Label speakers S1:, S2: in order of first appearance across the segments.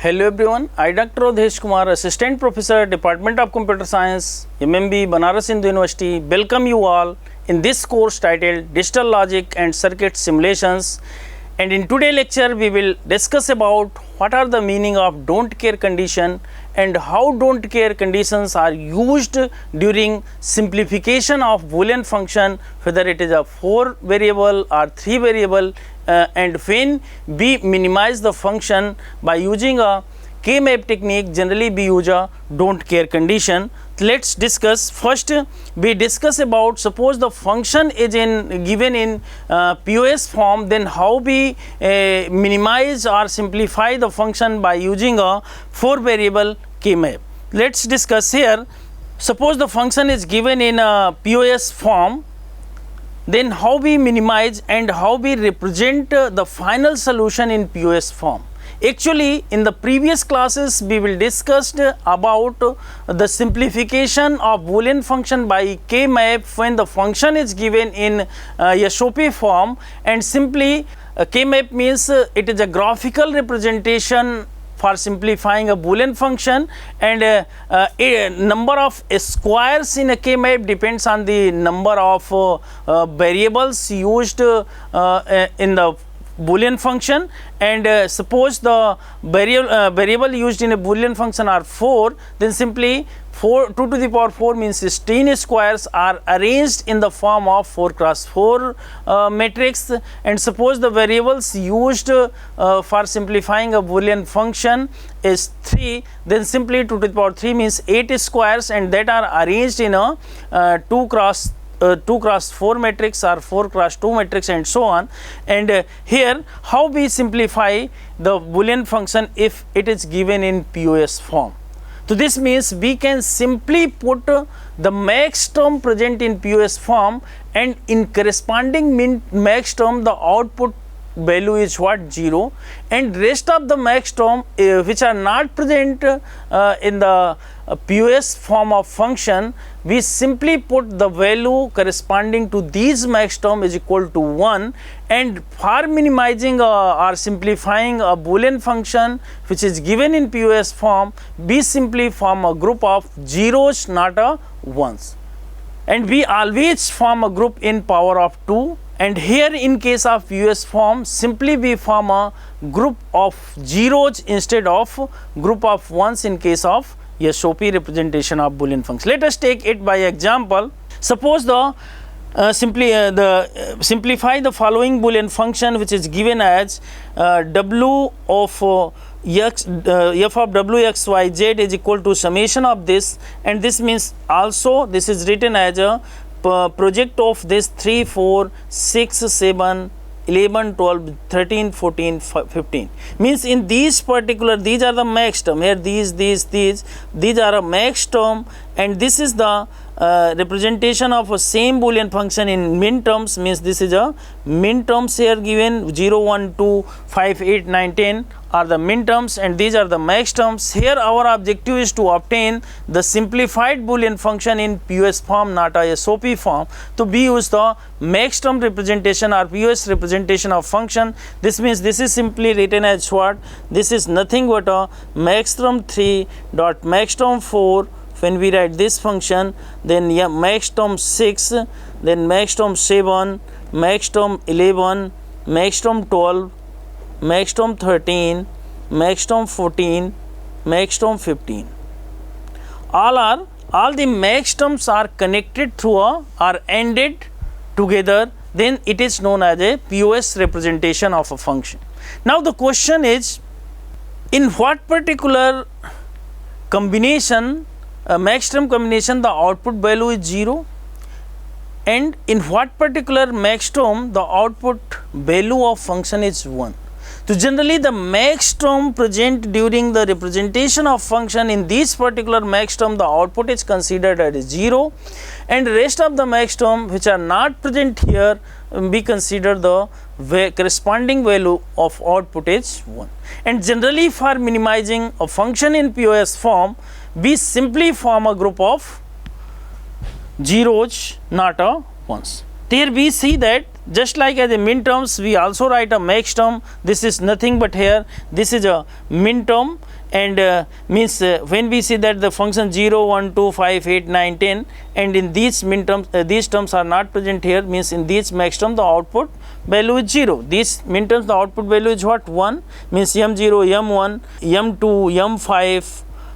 S1: Hello everyone, I Dr. Odhesh Kumar, Assistant Professor, Department of Computer Science, MMB, Banaras Hindu University, welcome you all in this course titled Digital Logic and Circuit Simulations. And in today's lecture, we will discuss about what are the meaning of don't care condition and how don't care conditions are used during simplification of Boolean function, whether it is a 4 variable or 3 variable, and when we minimize the function by using a K-map technique, generally we use a don't care condition. Let's discuss. First, we discuss about suppose the function is given in POS form, then how we minimize or simplify the function by using a 4 variable K-map. Let's discuss here. Suppose the function is given in a POS form, then how we minimize and how we represent the final solution in POS form. Actually, in the previous classes, we will discuss about the simplification of Boolean function by K-map when the function is given in SOP form, and simply K-map means it is a graphical representation for simplifying a Boolean function, and a number of squares in a K-map depends on the number of variables used in the Boolean function. And suppose the variable used in a Boolean function are 4, then simply 2 to the power 4 means 16 squares are arranged in the form of 4 cross 4 matrix. And suppose the variables used for simplifying a Boolean function is 3, then simply 2 to the power 3 means 8 squares, and that are arranged in a 2 cross 4 matrix or 4 cross 2 matrix, and so on. And here how we simplify the Boolean function if it is given in POS form. So this means we can simply put the max term present in POS form, and in corresponding max term the output value is what, 0, and rest of the max term which are not present in the POS form of function, we simply put the value corresponding to these max term is equal to 1. And for minimizing or simplifying a Boolean function which is given in POS form, we simply form a group of zeros, not a ones, and we always form a group in power of 2. And here in case of POS form, simply we form a group of zeros instead of group of ones in case of SOP representation of Boolean function. Let us take it by example. Suppose the simplify the following Boolean function which is given as w of x f of w x y z is equal to summation of this, and this means also this is written as a project of this 3, 4, 6, 7, 11, 12, 13, 14, 15. Means in these particular, these are the max term. Here these are a max term, and this is the representation of a same Boolean function in min terms. Means this is a min terms here given 0, 1, 2, 5, 8, 9, 10 are the min terms, and these are the max terms. Here our objective is to obtain the simplified Boolean function in POS form, not a SOP form. So we use the max term representation or POS representation of function. This means this is simply written as what? This is nothing but a max term 3 dot max term 4. When we write this function, then max term 6, then max term 7, max term 11, max term 12, max term 13, max term 14, max term 15. All the max terms are connected through are ended together, then it is known as a POS representation of a function. Now the question is, in what particular combination, max term combination, the output value is 0, and in what particular max term the output value of function is 1. So generally the max term present during the representation of function, in this particular max term the output is considered as 0, and rest of the max term which are not present here, we consider the corresponding value of output is 1. And generally for minimizing a function in POS form, we simply form a group of zeros, not a ones. There we see that just like as a min terms, we also write a max term. This is nothing but here, this is a min term, and means when we see that the function 0, 1, 2, 5, 8, 9, 10, and in these min terms, these terms are not present here, means in these max term the output value is 0. These min terms, the output value is what? 1, means m0, m1, m2,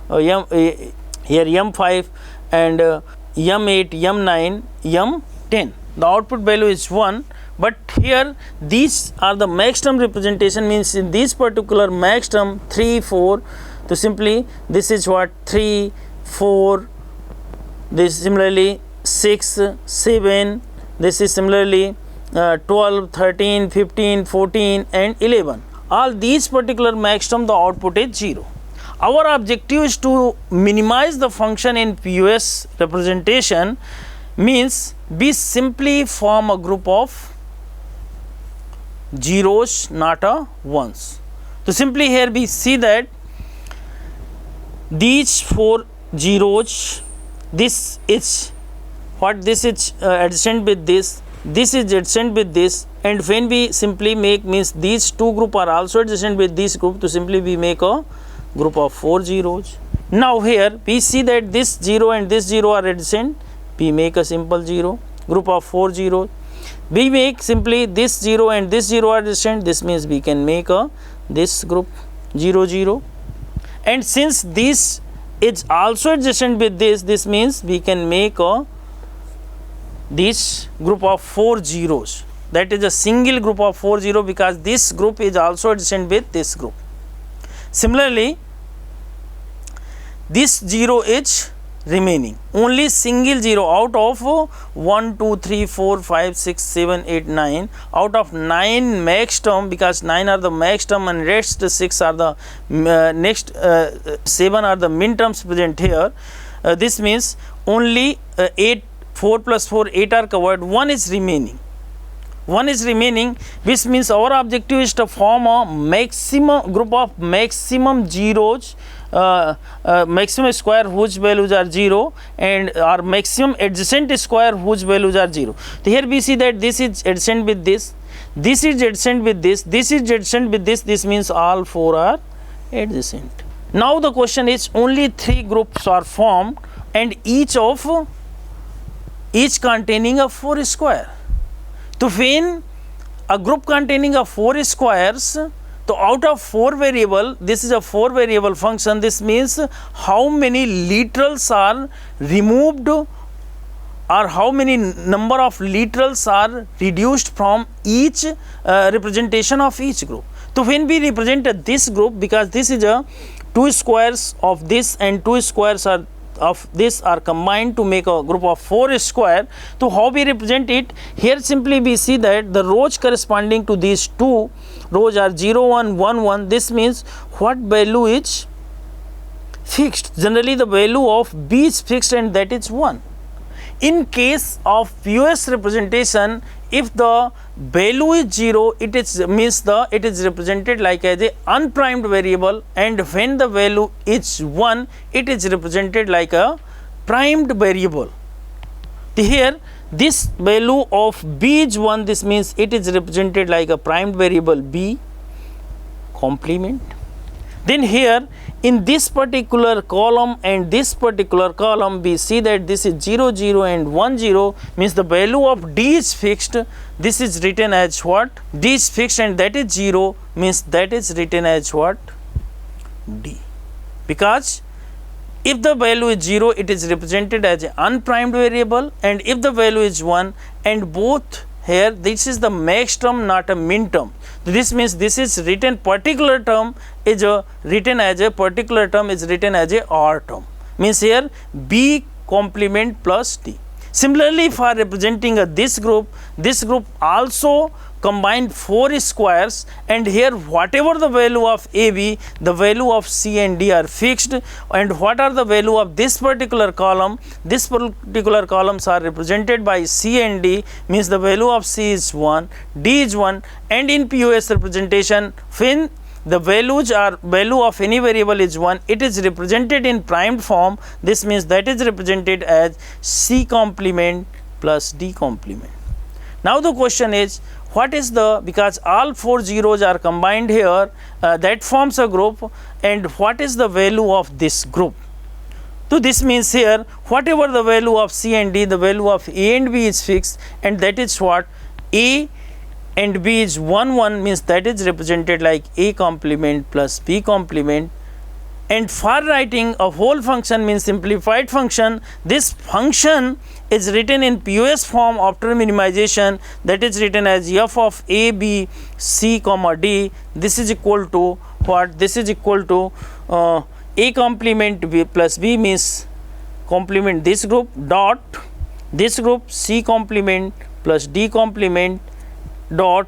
S1: m5, here m5, and m8, m9, m10. The output value is 1, but here these are the max term representation, means in this particular max term 3, 4, so simply this is what? 3, 4, this similarly 6, 7, this is similarly 12, 13, 15, 14 and 11. All these particular max term, the output is 0. Our objective is to minimize the function in POS representation, means we simply form a group of zeros, not a ones. So simply here we see that these 4 zeros, this is what? This is adjacent with this is adjacent with this, and when we simply make, means these two group are also adjacent with this group, so simply we make a group of 4 zeros. Now here we see that this 0 and this 0 are adjacent, we make a simple 0, group of 4 zeros. We make simply this 0 and this 0 are adjacent, this means we can make a this group 0, 0, and since this is also adjacent with this means we can make a this group of 4 zeros, that is a single group of 4 0, because this group is also adjacent with this group. Similarly, this 0 is remaining, only single 0 out of 1, 2, 3, 4, 5, 6, 7, 8, 9, out of 9 max term, because 9 are the max term and rest 6 are the next 7 are the min terms present here. This means only 8, 4 plus 4, 8 are covered, 1 is remaining. 1 is remaining, which means our objective is to form a maximum group of maximum zeros, maximum square whose values are 0, and our maximum adjacent square whose values are 0. So here we see that this is adjacent with this is adjacent with this is adjacent with this means all 4 are adjacent. Now the question is, only 3 groups are formed, and each containing a 4 square. So when a group containing a 4 squares, so out of 4 variable, this is a 4 variable function, this means how many literals are removed or how many number of literals are reduced from each representation of each group. So when we represent this group, because this is a 2 squares of this and 2 squares are of this are combined to make a group of 4 square. So how we represent it? Here simply we see that the rows corresponding to these 2 rows are 0, 1, 1, 1. This means what value is fixed? Generally the value of B is fixed, and that is 1. In case of POS representation, if the value is 0, it is represented like as a unprimed variable, and when the value is 1, it is represented like a primed variable. Here this value of B is 1, this means it is represented like a primed variable B complement. Then here in this particular column and this particular column, we see that this is 0, 0 and 1, 0, means the value of D is fixed. This is written as what? D is fixed, and that is 0, means that is written as what? D. Because if the value is 0, it is represented as an unprimed variable, and if the value is 1, and both here this is the max term, not a min term. This means this is written particular term is written as a particular term is written as a R term, means here B complement plus D. Similarly, for representing this group also combined 4 squares, and here whatever the value of AB, the value of C and D are fixed, and what are the value of this particular column? This particular columns are represented by C and D, means the value of C is 1, D is 1, and in POS representation, when the value of any variable is 1, it is represented in primed form. This means that is represented as C complement plus D complement. Now the question is, what is the, because all 4 zeros are combined here, that forms a group, and what is the value of this group? So this means here, whatever the value of C and D, the value of A and B is fixed, and that is what A and B is 1 1, means that is represented like A complement plus B complement. And for writing a whole function means simplified function, this function is written in POS form after minimization, that is written as f of A, B, C, comma D. This is equal to what? This is equal to A complement B plus B, means complement this group, dot this group C complement plus D complement, dot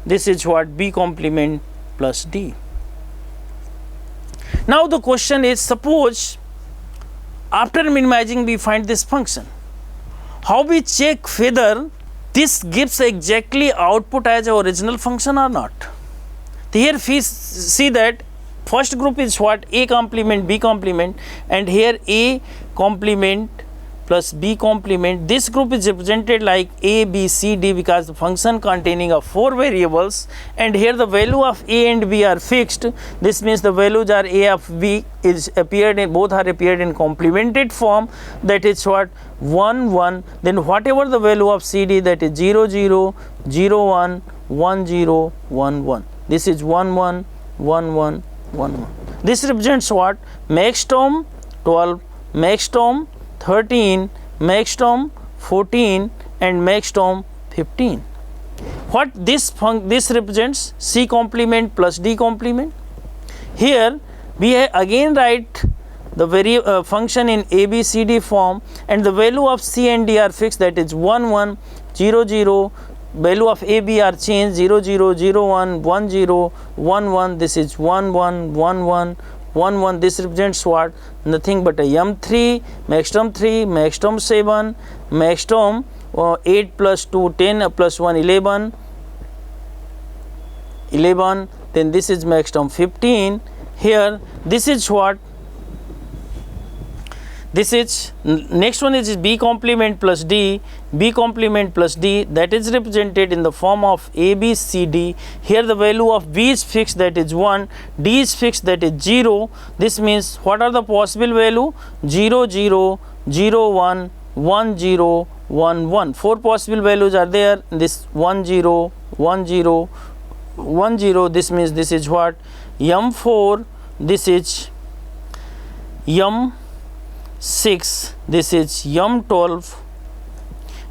S1: this is what? B complement plus D. Now the question is, suppose after minimizing we find this function, how we check whether this gives exactly output as our original function or not? Here we see that first group is what? A complement, B complement, and here A complement plus B complement. This group is represented like A, B, C, D, because the function containing of 4 variables, and here the value of A and B are fixed. This means the values are A of B is appeared in, both are appeared in complemented form, that is what? 1 1. Then whatever the value of C, D, that is 0 0 0 1 1 0 1 1. This is 1 1 1 1 1 1. This represents what? Max term 12, max term 13, max term 14, and max term 15. What this represents? C complement plus D complement. Here we again write the function in A, B, C, D form, and the value of C and D are fixed, that is 1 1 0 0. Value of A, B are changed, 0 0 0 1 1 0 1 1. This is 1 1 1 1 1 1. This represents what? Nothing but a M3, max term 3, max term 7, max term 8 plus 2 10 plus 1 11 11. Then this is max term 15. Here this is what? This is next one is B complement plus D, B complement plus D, that is represented in the form of A, B, C, D. Here the value of B is fixed, that is 1, D is fixed, that is 0. This means what are the possible value? 0 0 0 1 1 0 1 1. 4 possible values are there. This 1 0 1 0 1 0. This means this is what? M4, this is M6, this is M12,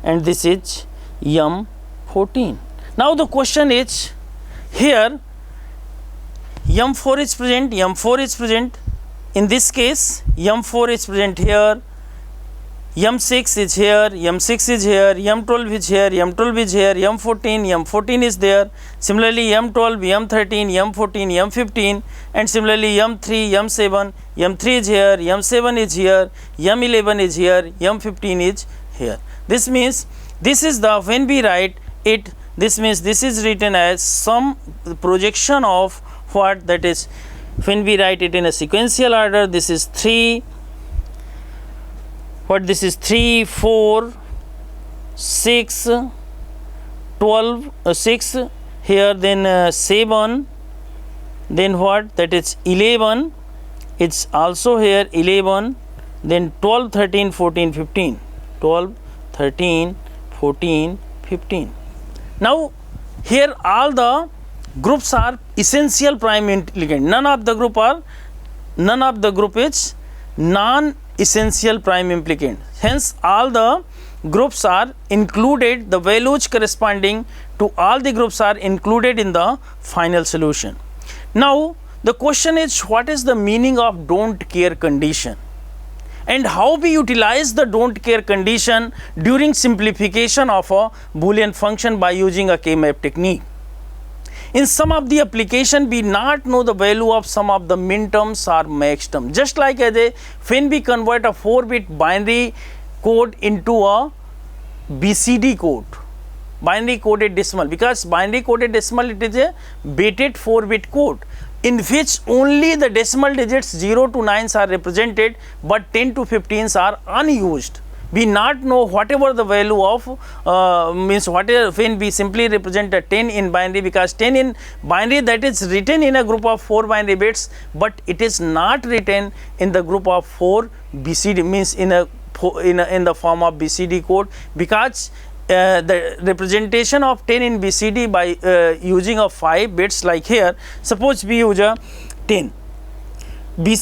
S1: and this is M14. Now the question is, here M4 is present, M4 is present. In this case M4 is present here, M6 is here, M6 is here, M12 is here, M12 is here, M14, M14 is there. Similarly M12, M13, M14, M15, and similarly M3, M7, M3 is here, M7 is here, M11 is here, M15 is here. This means this is the, when we write it, this means this is written as some projection of what? That is, when we write it in a sequential order, this is 3, what? This is 3 4 6 12 6 here, then 7, then what? That is 11, it's also here 11, then 12 13 14 15, 12 13 14 15. Now here all the groups are essential prime implicant, none of the group is non-essential prime implicant. Hence all the groups are included, the values corresponding to all the groups are included in the final solution. Now the question is, what is the meaning of don't care condition, and how we utilize the don't care condition during simplification of a Boolean function by using a K-map technique. In some of the application we not know the value of some of the min terms or max term, just like as a when we convert a 4-bit binary code into a BCD code, binary coded decimal, because binary coded decimal, it is a weighted 4-bit code in which only the decimal digits 0 to 9s are represented, but 10 to 15s are unused. we not know whatever the value of means whatever when we simply represent a 10 in binary, because 10 in binary that is written in a group of 4 binary bits, but it is not written in the group of 4 BCD, means in the form of BCD code, because the representation of 10 in BCD by using of 5 bits, like here suppose we use a 10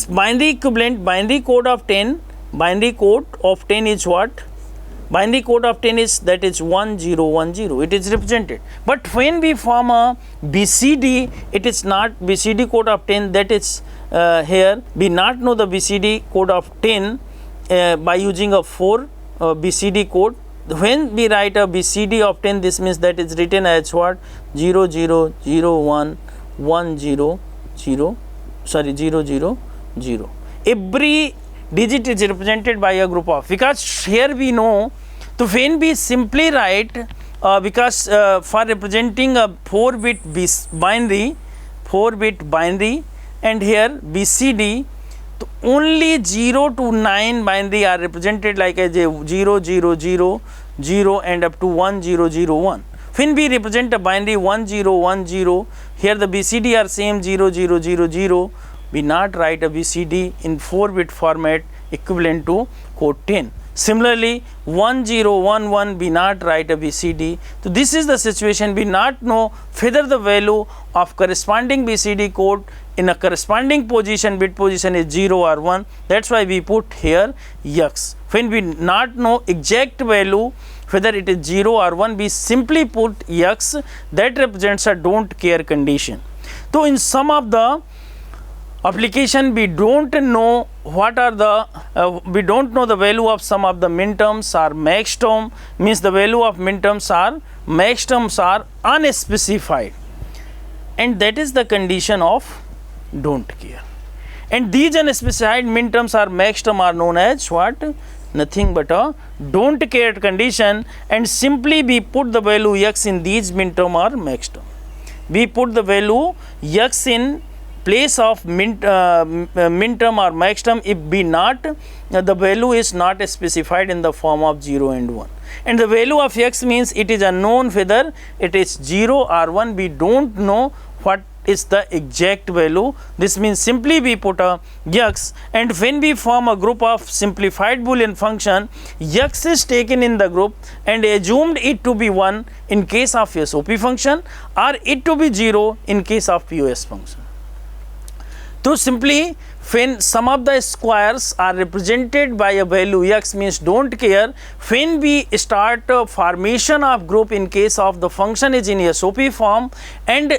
S1: binary equivalent, binary code of 10, binary code of 10 is what? Binary code of 10 is, that is 1010, it is represented. But when we form a BCD, it is not BCD code of 10, that is here we not know the BCD code of 10 by using a 4 BCD code. When we write a BCD of 10, this means that is written as what? 0001 100, sorry 000. Every digit is represented by a group of, because here we know, so when we simply write because for representing a 4-bit binary, 4-bit binary, and here BCD, so only 0 to 9 binary are represented like as a 0000 and up to 1001. When we represent a binary 1010, here the BCD are same 0000, we not write a BCD in 4-bit format equivalent to code 10. Similarly 1011, we not write a BCD. So this is the situation, we not know whether the value of corresponding BCD code in a corresponding position, bit position is 0 or 1. That's why we put here X. When we not know exact value whether it is 0 or 1, we simply put X, that represents a don't care condition. So in some of the application we don't know what are the we don't know the value of some of the minterms or maxterm, means the value of minterms or maxterms are unspecified, and that is the condition of don't care. And these unspecified minterms or maxterm are known as what? Nothing but a don't care condition, and simply we put the value X in these minterm or maxterm. We put the value X in place of minterm or maxterm if be not the value is not specified in the form of 0 and 1. And the value of X means it is unknown whether it is 0 or 1, we don't know what is the exact value. This means simply we put a X, and when we form a group of simplified Boolean function, X is taken in the group and assumed it to be 1 in case of SOP function, or it to be 0 in case of POS function. So simply when some of the squares are represented by a value X, means don't care, when we start a formation of group in case of the function is in SOP form, and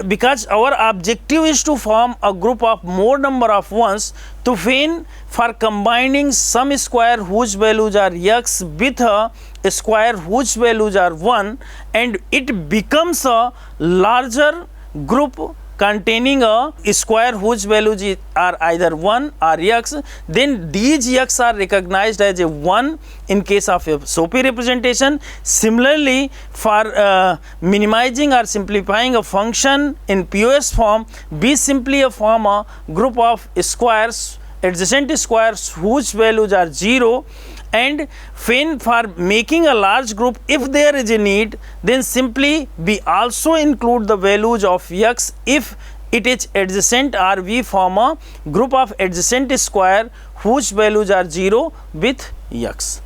S1: because our objective is to form a group of more number of ones, so when for combining some square whose values are X with a square whose values are 1, and it becomes a larger group containing a square whose values are either 1 or X, then these X are recognized as a 1 in case of a SOP representation. Similarly, for minimizing or simplifying a function in POS form, we simply form a group of squares, adjacent squares whose values are 0. And when for making a large group, if there is a need, then simply we also include the values of X if it is adjacent, or we form a group of adjacent square whose values are 0 with X.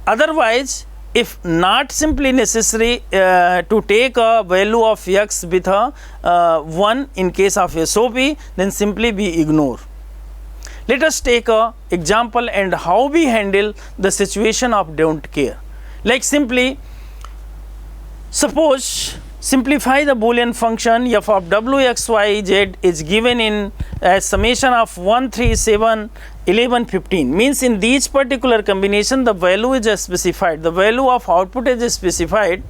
S1: Otherwise, if not simply necessary to take a value of X with a 1 in case of SOP, then simply we ignore. Let us take a example and how we handle the situation of don't care. Like simply suppose simplify the Boolean function f of w x y z is given in as summation of 1 3 7 11 15, means in these particular combination the value is specified, the value of output is specified,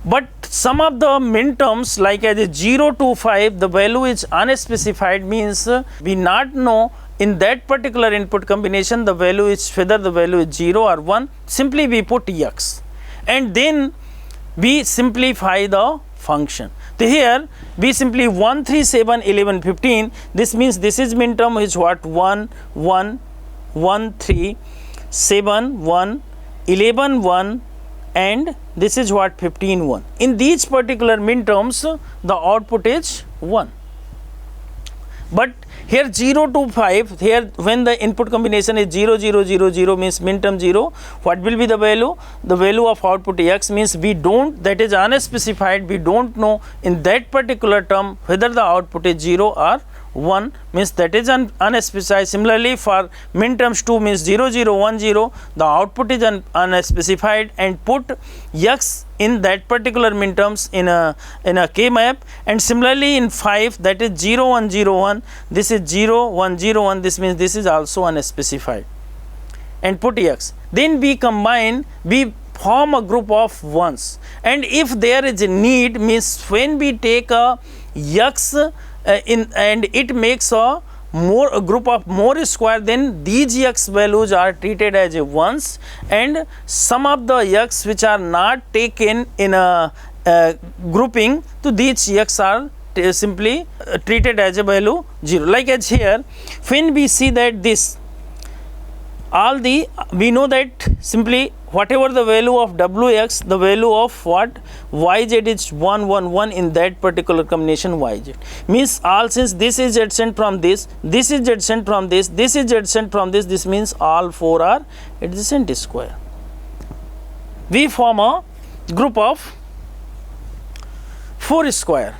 S1: but some of the minterms like as a 0 to 5 the value is unspecified, means we not know in that particular input combination the value is whether the value is 0 or 1, simply we put X, and then we simplify the function. So here we simply 1 3 7 11 15, this means this is minterm is what 1 1 1 3. 7 1, 11 1, and this is what 15 1. In these particular min terms, the output is 1. But here 0 to 5, here when the input combination is 0 0 0 0 means min term 0, what will be the value? The value of output x means we don't, that is unspecified, we don't know in that particular term whether the output is 0 or 1, means that is unspecified. Similarly, for min terms 2 means 0 0 1 0, the output is unspecified, and put x in that particular min terms in a K map. And similarly in 5, that is 0 1 0 1, this is 0 1 0 1, this means this is also unspecified, and put x. Then we combine, we form a group of ones, and if there is a need, means when we take a x and it makes a group of more square, then these x values are treated as a ones, and some of the x which are not taken in a grouping, to these x are simply treated as a value 0. Like as here, when we see that this we know that simply whatever the value of wx, the value of what yz is 1 1 1 in that particular combination yz, means all, since this is adjacent from this is adjacent from this is adjacent from this means all 4 are adjacent square. We form a group of 4 square.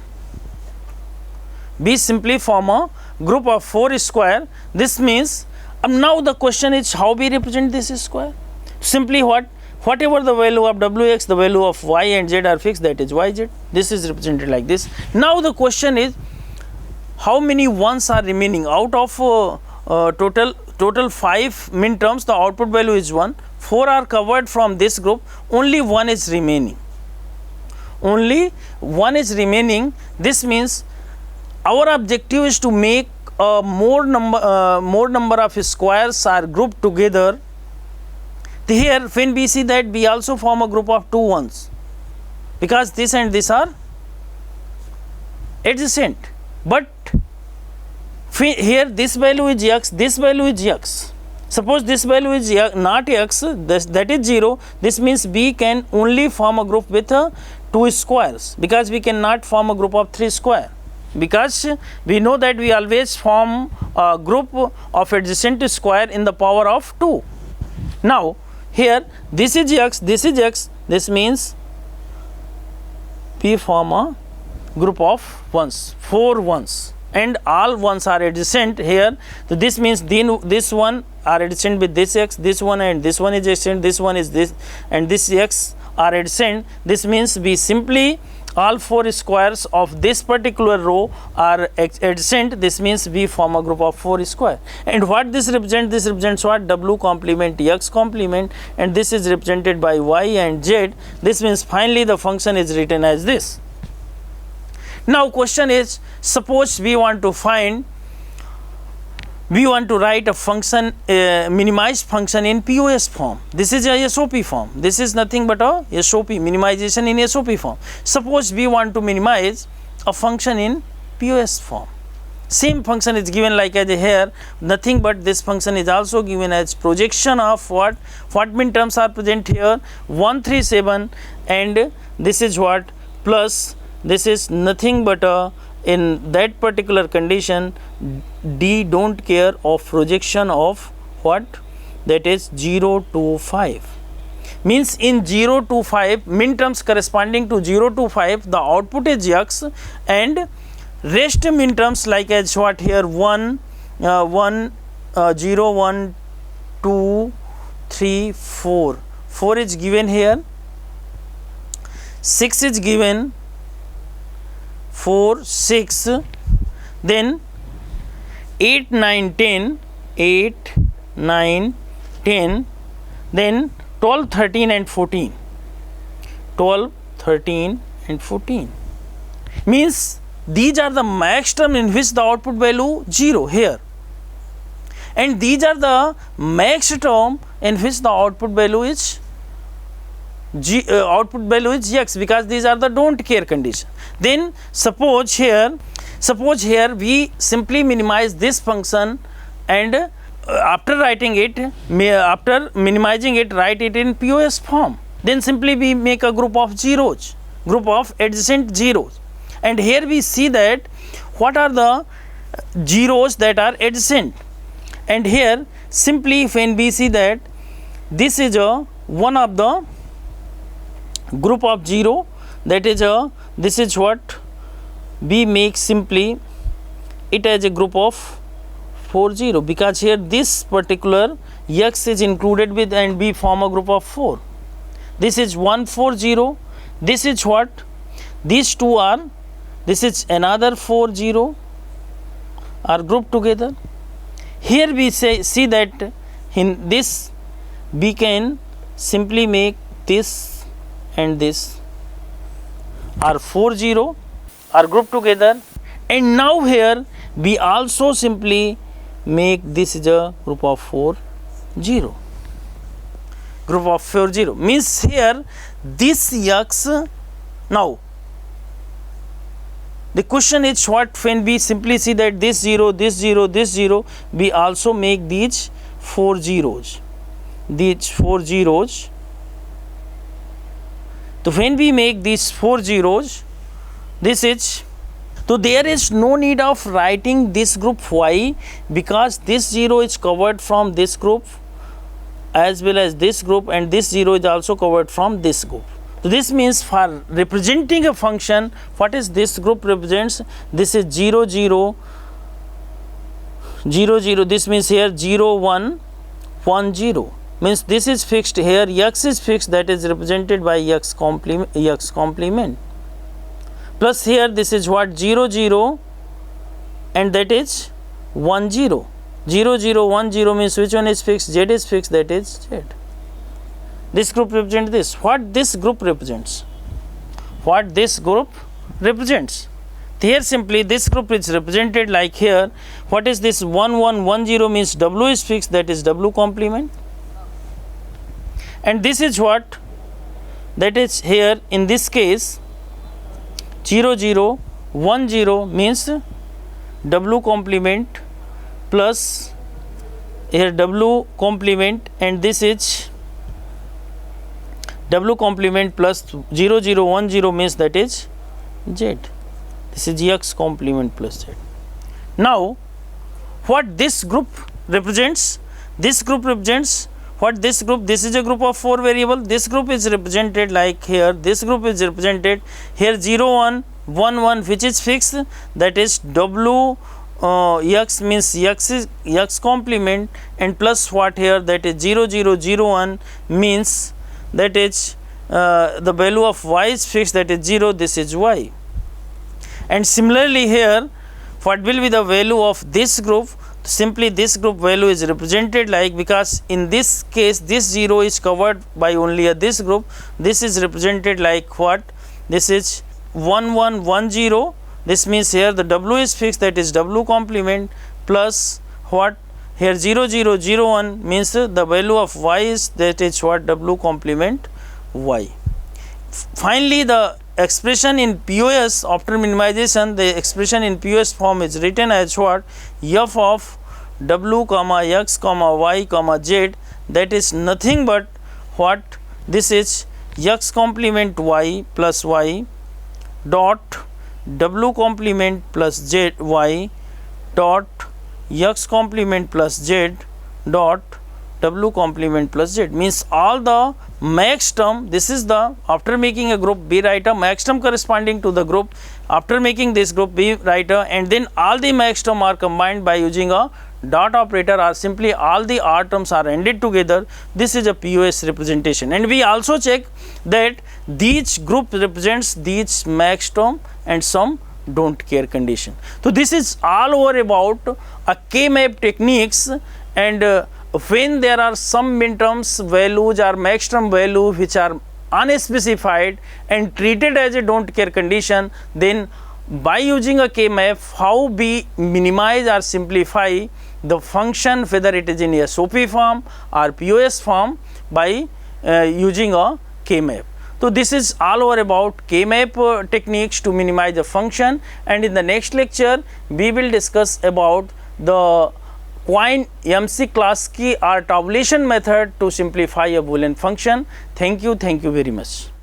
S1: We simply form a group of 4 square. This means now the question is how we represent this square. Simply whatever the value of wx, the value of y and z are fixed, that is yz. This is represented like this. Now the question is how many ones are remaining out of total 5 min terms. The output value is 1. 4 are covered from this group. Only 1 is remaining. Only 1 is remaining. This means our objective is to make more number of squares are grouped together. Here when we see that, we also form a group of 2 ones, because this and this are adjacent, but here this value is x, this value is x. Suppose this value is not x, that is 0, this means we can only form a group with 2 squares, because we cannot form a group of 3 square, because we know that we always form a group of adjacent square in the power of 2. Now here this is x, this means we form a group of ones, 4 ones, and all ones are adjacent here. So this means this one are adjacent with this x, this one and this one is adjacent, this one is this, and this x are adjacent. This means we simply all 4 squares of this particular row are adjacent. This means we form a group of 4 square. And what this represents? This represents what? W complement x complement, and this is represented by y and z. This means finally the function is written as this. Now question is, suppose we want to write a function, minimized function in POS form. This is a SOP form. This is nothing but a SOP, minimization in SOP form. Suppose we want to minimize a function in POS form. Same function is given like as here, nothing but this function is also given as projection of what min terms are present here, 1 3 7, and this is what plus, this is nothing but in that particular condition D don't care of projection of what, that is 0 to 5. Means in 0 to 5 min terms corresponding to 0 to 5, the output is x, and rest min terms like as what here 1 0 1 2 3 4 is given here, 6 is given, 4 6, then 8 9 10, 8 9 10, then 12 13 and 14, 12 13 and 14. Means these are the max term in which the output value 0 here, and these are the max term in which the output value is x, because these are the don't care condition. Then suppose here we simply minimize this function, and after writing it, after minimizing it, write it in POS form. Then simply we make a group of zeros, group of adjacent zeros, and here we see that what are the zeros that are adjacent, and here simply when we see that this is a one of the group of 0, that is a, this is what we make simply it as a group of 40, because here this particular x is included with and we form a group of 4. This is 140, this is what, these two are, this is another 40 are grouped together. Here we see that in this we can simply make this and this are 40 are grouped together, and now here we also simply make this is a group of 40, group of 40 means here this x. Now the question is what, when we simply see that this 0, this 0, this 0, we also make these 4 zeros, these 4 zeros. So when we make these 4 zeros, this is, so there is no need of writing this group y, because this 0 is covered from this group as well as this group, and this 0 is also covered from this group. So this means for representing a function, what is this group represents? This is 0, 0, 0, 0. This means here 0, 1, 1, 0. Means this is fixed here. X is fixed, that is represented by x complement. Plus here this is what, 0, 0, and that is 1, 0. 0, 0, 1, 0 means which one is fixed? Z is fixed, that is Z. This group represents this. What this group represents? What this group represents? Here simply this group is represented like here. What is this 1, 1, 1, 0 means W is fixed, that is W complement. And this is what? That is here in this case 0, 0, 1, 0 means W complement plus here W complement, and this is W complement plus 0, 0, 1, 0 means that is Z. This is X complement plus Z. Now what this group represents? This group represents what? This group, this is a group of 4 variable. This group is represented like here, this group is represented here 0, 1, 1, 1 which is fixed, that is W x means x is x complement, and plus what here, that is 0, 0, 0, 1 means that is the value of y is fixed, that is 0, this is y. And similarly here what will be the value of this group? Simply this group value is represented like, because in this case this 0 is covered by only this group, this is represented like what? This is 1, 1, 1, 0. This means here the W is fixed, that is W complement, plus what? Here 0, 0, 0, 1 means the value of y is, that is what? W complement y. Finally the expression in POS after minimization, the expression in POS form is written as what? F of W comma x comma y comma z, that is nothing but what? This is x complement y plus y dot W complement plus z y dot x complement plus z dot W complement plus z, means all the max term. This is the, after making a group we write a max term corresponding to the group. After making this group we write a, and then all the max term are combined by using a dot operator, or simply all the R terms are ended together. This is a POS representation, and we also check that these group represents these max term and some don't care condition. So this is all over about a K-map techniques, and when there are some minterms values or max term value which are unspecified and treated as a don't care condition, then by using a K-map how we minimize or simplify the function, whether it is in SOP form or POS form, by using a K-map. So this is all over about K-map techniques to minimize the function, and in the next lecture we will discuss about the Point MC class की our tabulation method to simplify a Boolean function. Thank you very much.